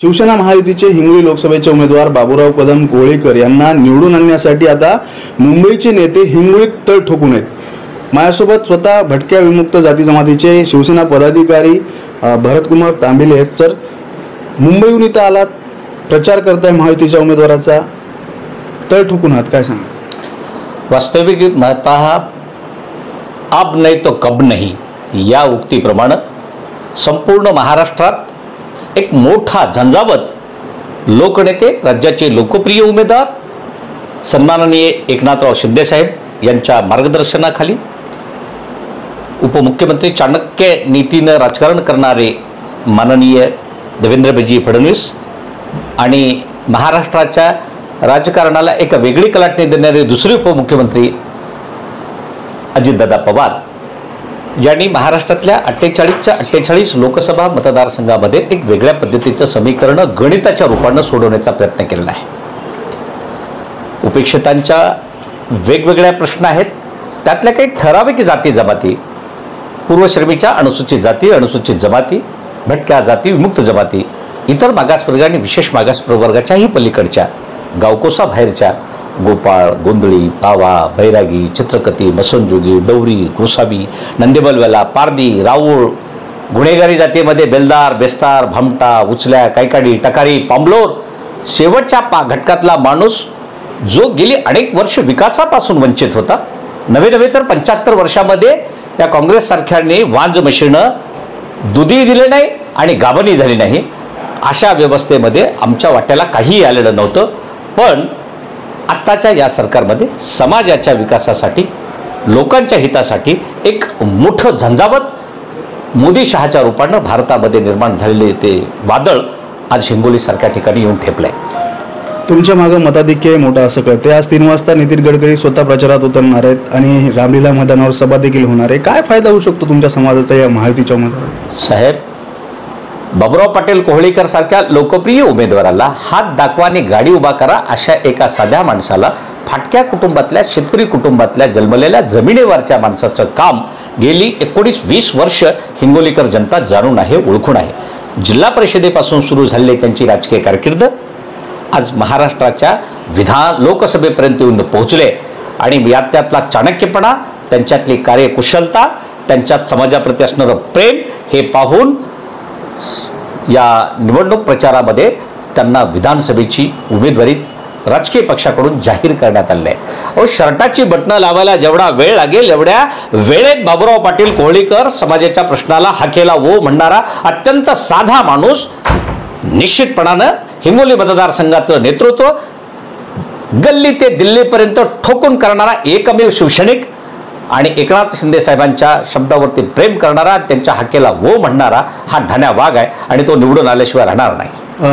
शिवसेना महायुतीचे हिंगोली लोकसभेचे उमेदवार बाबूराव कदम कोळीकर यांना निवडून आणण्यासाठी आता मुंबईचे नेते हिंगोलीत तळ ठोकून आहेत। माझ्यासोबत स्वतः भटक्या विमुक्त जाती जमातीचे शिवसेना पदाधिकारी भरतकुमार तांबिले आहेत। सर, मुंबईहून इथं आलात, प्रचार करताय महायुतीच्या उमेदवाराचा, तळ ठोकून आहात, काय सांगा? वास्तविक महत्व अब नहीं तो कब नहीं या उक्तीप्रमाणे संपूर्ण महाराष्ट्रात एक मोठा झंझावत लोकनेते, राज्याचे लोकप्रिय उमेदवार सन्माननीय एकनाथराव शिंदे साहेब यांच्या मार्गदर्शनाखाली उपमुख्यमंत्री चाणक्य नीतीनं राजकारण करणारे माननीय देवेंद्रजी फडणवीस आणि महाराष्ट्राच्या राजकारणाला एक वेगळी कलाटणी देणारे दुसरे उपमुख्यमंत्री अजितदादा पवार यांनी महाराष्ट्रातल्या 48च्या 48 लोकसभा मतदारसंघामध्ये एक वेगळ्या पद्धतीचं समीकरण गणिताच्या रूपानं सोडवण्याचा प्रयत्न केलेला आहे। उपेक्षितांच्या वेगवेगळ्या प्रश्न आहेत, त्यातल्या काही ठराविक जाती जमाती, पूर्वश्रमीच्या अनुसूचित जाती, अनुसूचित जमाती, भटक्या जाती, विमुक्त जमाती, इतर मागासवर्ग आणि विशेष मागास प्रवर्गाच्याही पलीकडच्या गावकोसा बाहेरच्या गोपाळ, गोंधळी, पावा, बैरागी, चित्रकती, मसनजोगी, डवरी, गोसावी, नंदेबलवेला, पारधी, राऊळ, गुन्हेगारी जातीमध्ये बेलदार, बेस्तार, भामटा, उचल्या, कैकाडी, टकारी, पांबलोर, शेवटच्या घटकातला माणूस जो गेली अनेक वर्ष विकासापासून वंचित होता। नवे तर 75 वर्षामध्ये या काँग्रेस सारख्याने वांज मशीनं दुधी दिले नाही आणि गाभणी झाली नाही, अशा व्यवस्थेमध्ये आमच्या वाट्याला काहीही आलेलं नव्हतं। पण आत्ताच्या या सरकारमध्ये समाजाच्या विकासासाठी, लोकांच्या हितासाठी एक मोठं झंझावत मोदी शहाच्या रूपानं भारतामध्ये निर्माण झालेले ते वादळ आज हिंगोलीसारख्या ठिकाणी येऊन ठेपलंय। तुमच्या मागं मताधिक्य मोठा असं कळते। आज 3 वाजता नितीन गडकरी स्वतः प्रचारात उतरणार आहेत आणि रामलीला मैदानावर सभा देखील होणार आहे। काय फायदा होऊ शकतो तुमच्या समाजाचा या महायुतीच्या उमेदवाराला? साहेब, बाबूराव पाटील कोहळीकर सारख्या लोकप्रिय उमेदवाराला हात दाखवा आणि गाडी उभा करा अशा एका साध्या माणसाला फाटक्या कुटुंबातल्या, शेतकरी कुटुंबातल्या जन्मलेल्या जमिनीवरच्या माणसाचं काम गेली 19-20 वर्ष हिंगोलीकर जनता जाणून आहे, ओळखून आहे। जिल्हा परिषदेपासून सुरू झालेली त्यांची राजकीय कारकीर्द आज महाराष्ट्राच्या लोकसभेपर्यंत येऊन पोहोचले आणि त्यातला चाणक्यपणा, त्यांच्यातली कार्यकुशलता, त्यांच्यात समाजाप्रती असणारं प्रेम हे पाहून या निवडणूक प्रचारामध्ये त्यांना विधानसभेची उमेदवारी राजकीय पक्षाकडून जाहीर करण्यात आली आहे। शर्टाची बटणं लावायला जेवढा वेळ लागेल एवढ्या वेळेत बाबूराव पाटील कोहळीकर समाजाच्या प्रश्नाला हाकेला वो म्हणणारा अत्यंत साधा माणूस, निश्चितपणानं हिंगोली मतदारसंघाचं नेतृत्व गल्ली ते दिल्लीपर्यंत ठोकून करणारा एकमेव शिवसैनिक आणि एकनाथ शिंदे साहेबांच्या शब्दावरती प्रेम करणारा, त्यांच्या हाकेला वो म्हणणारा हा ढाण्या वाघ आहे आणि तो निवडून आल्याशिवाय राहणार नाही।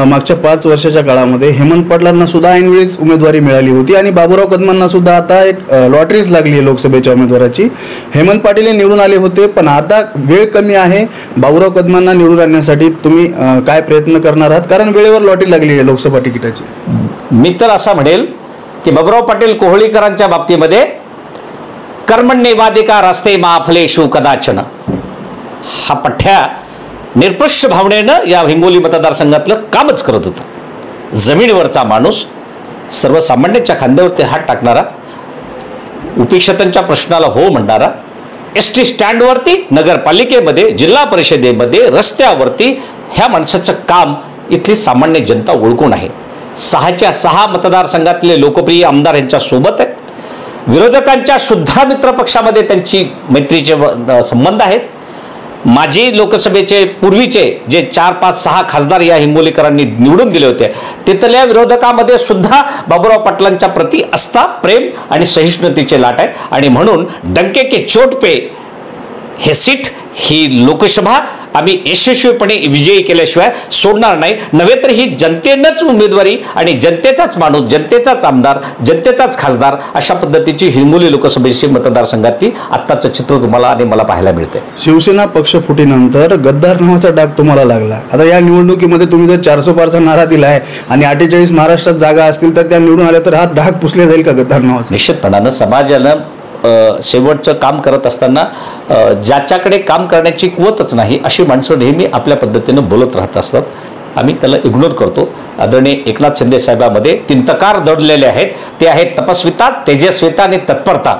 मागच्या 5 वर्षाच्या काळामध्ये हेमंत पाटलांना सुद्धा ऐनवेळीच उमेदवारी मिळाली होती आणि बाबूराव कदमांना सुद्धा आता एक लॉटरीच लागली आहे लोकसभेच्या उमेदवाराची। हेमंत पाटील हे निवडून आले होते, पण आता वेळ कमी आहे। बाबूराव कदमांना निवडून आणण्यासाठी तुम्ही काय प्रयत्न करणार आहात? कारण वेळेवर लॉटरी लागली आहे लोकसभा तिकिटाची। मी तर असं म्हणेल की बाबूराव पाटील कोहळीकरांच्या बाबतीमध्ये कर्मण्येवादिका रस्ते माफलेषु कदाचन हा पठ्या निरपक्ष भावनेनं या हिंगोली मतदारसंघातलं कामच करत होता। जमिनीवरचा माणूस, सर्वसामान्यांच्या खांद्यावरती हात टाकणारा, उपेक्षितांच्या प्रश्नाला हो म्हणणारा, ST स्टँडवरती, नगरपालिकेमध्ये, जिल्हा परिषदेमध्ये, रस्त्यावरती ह्या माणसाचं काम इथली सामान्य जनता ओळखून आहे। 6च्या 6 मतदारसंघातले लोकप्रिय आमदार यांच्या सोबत आहेत। विरोधकांच्या सुद्धा मित्रपक्षामध्ये त्यांची मैत्रीचे संबंध आहेत। माजी लोकसभेचे पूर्वीचे जे 4, 5, 6 खासदार या हिंगोलीकरांनी निवडून दिले होते, तिथल्या विरोधकामध्ये सुद्धा बाबूराव पाटलांच्या प्रति आस्था, प्रेम आणि सहिष्णुतेचे लाट आहे आणि म्हणून डंके के चोट पे हे सीट, ही लोकसभा आम्ही यशस्वीपणे विजयी केल्याशिवाय सोडणार नाही। नव्हे तर ही जनतेनंच उमेदवारी आणि जनतेचाच माणूस, जनतेचाच आमदार, जनतेचाच खासदार अशा पद्धतीची हिंगोली लोकसभेची मतदारसंघातली आत्ताचं चित्र तुम्हाला आणि मला पाहायला मिळते। शिवसेना पक्षफुटीनंतर गद्दार नावाचा डाग तुम्हाला लागला। आता या निवडणुकीमध्ये तुम्ही जर 400 पारचा नारा दिलाय आणि 48 महाराष्ट्रात जागा असतील तर त्या निवडून आल्या तर हा डाग पुसले जाईल का गद्दार नावाचा? निश्चितपणानं समाजानं शेवटचं काम करत असताना ज्याच्याकडे काम करण्याची कुवतच नाही अशी माणसं नेहमी आपल्या पद्धतीनं बोलत राहत असतात। आम्ही त्याला इग्नोर करतो. आदरणीय एकनाथ शिंदे साहेबांमध्ये 3 तकार दडलेले आहेत. ते आहेत तपस्विता, तेजस्विता आणि तत्परता.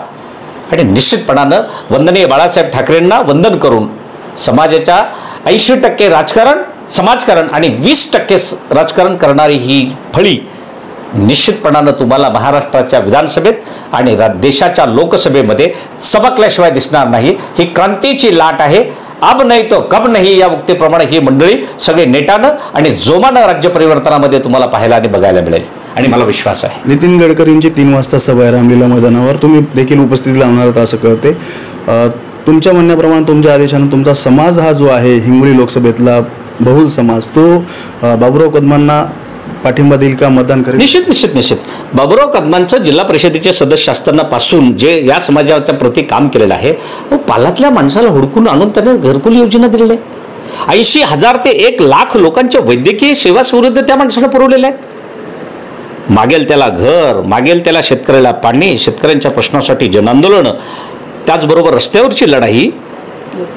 आणि निश्चितपणानं वंदनीय बाळासाहेब ठाकरेंना वंदन करून समाजाच्या 80% राजकारण समाजकारण आणि 20% राजकारण करणारी ही फळी निश्चितपणानं तुम्हाला महाराष्ट्राच्या विधानसभेत आणि देशाच्या लोकसभेमध्ये चमकल्याशिवाय दिसणार नाही. ही क्रांतीची लाट आहे. अब नाही तो कब नाही या उक्तीप्रमाणे ही मंडळी सगळे नेटानं आणि जोमानं राज्य परिवर्तनामध्ये तुम्हाला पाहायला आणि बघायला मिळेल आणि मला विश्वास आहे. नितीन गडकरींची 3 वाजता सभा आहे रामलीला मैदानावर. तुम्ही देखील उपस्थिती लावणार आहात असं कळते. तुमच्या म्हणण्याप्रमाणे तुमच्या आदेशानं तुमचा समाज हा जो आहे हिंगोली लोकसभेतला बहुल समाज तो बाबुराव कदमांना पाठिंबा देईल का, मतदान करेल? निश्चित. बाबुराव कदमांचं जिल्हा परिषदेचे सदस्य असतानापासून जे या समाजाच्या प्रति काम केलेलं आहे, पालातल्या माणसाला हुडकून आणून त्याने घरकुल योजना दिलेली आहे. 80,000 ते 1,00,000 लोकांच्या वैद्यकीय सेवा सुविधा त्या माणसानं पुरवलेल्या आहेत. मागेल त्याला घर, मागेल त्याला शेतकऱ्याला पाणी, शेतकऱ्यांच्या प्रश्नासाठी जनआंदोलनं, त्याचबरोबर रस्त्यावरची लढाई,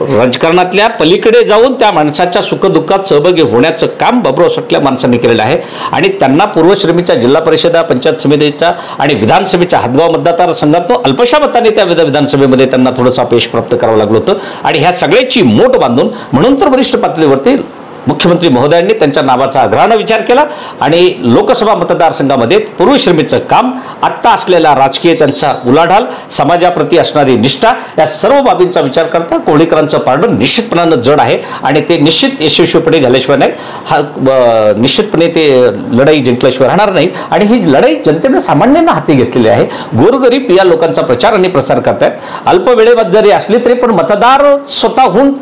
राजकारणातल्या पलीकडे जाऊन त्या माणसाच्या सुखदुःखात सहभागी होण्याचं काम बाबुरावसारख्या माणसांनी केलेलं आहे. आणि त्यांना पूर्वश्रमीच्या जिल्हा परिषदा, पंचायत समितीचा आणि विधानसभेच्या हातगाव मतदारसंघात तो अल्पशा मताने त्या विधानसभेमध्ये त्यांना थोडंसं अपयश प्राप्त करावं लागलं होतं. आणि ह्या सगळ्याची मोठ बांधून म्हणून तर वरिष्ठ पातळीवरती मुख्यमंत्री महोदयांनी त्यांच्या नावाचा आग्रहानं विचार केला आणि लोकसभा मतदारसंघामध्ये पूर्वश्रमीचं काम, आत्ता असलेला राजकीय त्यांचा उलाढाल, समाजाप्रती असणारी निष्ठा, या सर्व बाबींचा विचार करता कोहळीकरांचं पारडं निश्चितपणानं जड आहे आणि ते निश्चित यशस्वीपणे झाल्याशिवाय नाही. निश्चितपणे ते लढाई जिंकल्याशिवाय राहणार नाही. आणि ही लढाई जनतेनं सामान्यांना हाती घेतलेली आहे. गोरगरीब या लोकांचा प्रचार आणि प्रसार करतायत. अल्प वेळेमध्ये जरी असली तरी पण मतदार स्वतःहून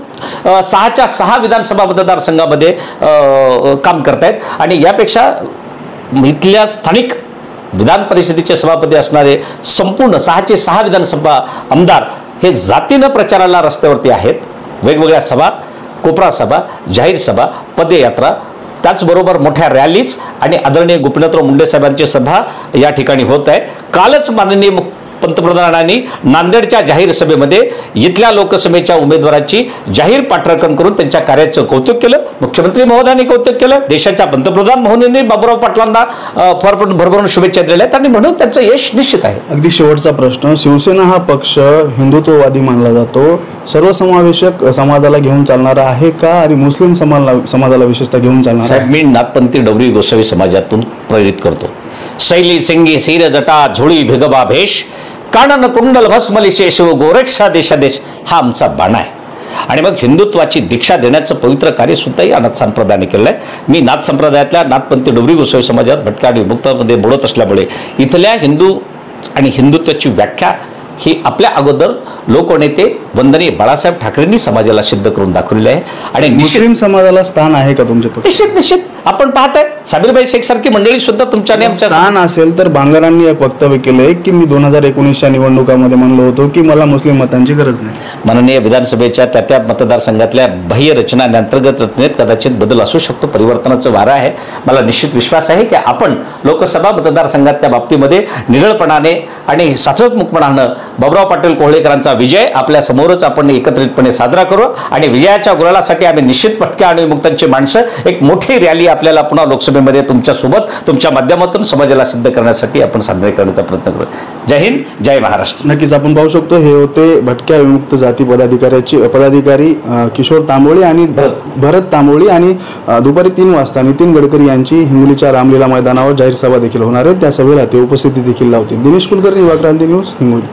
6च्या 6 विधानसभा मतदारसंघामध्ये काम करतायत. आणि यापेक्षा इथल्या स्थानिक विधान परिषदेचे सभापती असणारे संपूर्ण 6चे 6 विधानसभा आमदार हे जातीनं प्रचाराला रस्त्यावरती आहेत. वेगवेगळ्या सभा, कोपरा सभा, जाहीर सभा, पदयात्रा, त्याचबरोबर मोठ्या रॅलीज आणि आदरणीय गोपीनाथराव मुंडे साहेबांची सभा या ठिकाणी होत आहे. कालच माननीय पंतप्रधानांनी नांदेडच्या जाहीर सभेमध्ये इथल्या लोकसभेच्या उमेदवाराची जाहीर पाठराखण करून त्यांच्या कार्याचं कौतुक केलं. मुख्यमंत्री महोदयांनी कौतुक केलं. देशाच्या पंतप्रधान महोदयांनी बाबुराव पाटलांना भरभरून शुभेच्छा दिलेल्या आहेत आणि म्हणून त्यांचं यश निश्चित आहे. अगदी शेवटचा प्रश्न, शिवसेना हा पक्ष हिंदुत्ववादी मानला जातो, सर्वसमावेशक समाजाला घेऊन चालणारा आहे का आणि मुस्लिम समाजाला विशेषतः घेऊन चालणारा आहे? मी नाथपंथी डवरी गोसावी समाजातून प्रेरित करतो. शैली सिंगी सीर जटा झोळी भिगबा भेष, कानन कुंडल भस्मली शेष गोरक्षा देशादेश हा आमचा बाणा आहे. आणि मग हिंदुत्वाची दीक्षा देण्याचं पवित्र कार्य सुद्धा या नाथ संप्रदायाने केलं आहे. मी नाथ संप्रदायातल्या नाथपंथी डवरी गोसावी समाजात भटक्या आणि विमुक्तांमध्ये बोलत असल्यामुळे इथल्या हिंदू आणि हिंदुत्वाची व्याख्या ही आपल्या अगोदर लोकनेते वंदनीय बाळासाहेब ठाकरेंनी समाजाला सिद्ध करून दाखवलेले आहे. आणि मुस्लिम समाजाला स्थान आहे का तुमच्या पक्षात? निश्चित आपण पाहताय साबिरबाई शेख सारखी मंडळी सुद्धा तुमच्या स्थान असेल तर बांगरांनी एक वक्तव्य केलंय की मी 2019च्या निवडणुकामध्ये म्हणलो होतो की मला मुस्लिम मतांची गरज नाही. माननीय विधानसभेच्या त्या मतदारसंघातल्या बाह्य रचना आणि अंतर्गत रचनेत कदाचित बदल असू शकतो. परिवर्तनाचं वारं आहे. मला निश्चित विश्वास आहे की आपण लोकसभा मतदारसंघात त्या बाबतीमध्ये निरळपणाने आणि साचतमुखपणानं बाबुराव पाटील कोहळीकरांचा विजय आपल्या समोरच आपण एकत्रितपणे साजरा करू. आणि विजयाच्या गुलालासाठी आम्ही निश्चित भटक्या आणि विमुक्तांची माणसं एक मोठी रॅली आपल्याला पुन्हा लोकसभेमध्ये तुमच्यासोबत तुमच्या माध्यमातून समाजाला सिद्ध करण्यासाठी आपण साजरे करण्याचा प्रयत्न करू. जय हिंद, जय महाराष्ट्र. नक्कीच आपण पाहू शकतो हे होते भटक्या विमुक्त जाती पदाधिकारी किशोर तांबोळी आणि भरत तांबोळी. आणि दुपारी 3 वाजता नितीन गडकरी यांची हिंगोलीच्या रामलीला मैदानावर जाहीर सभा देखील होणार आहे. त्या सभेला ते उपस्थिती देखील लावतील. दिनेश कुलकर्णी, युवा क्रांती न्यूज, हिंगोली.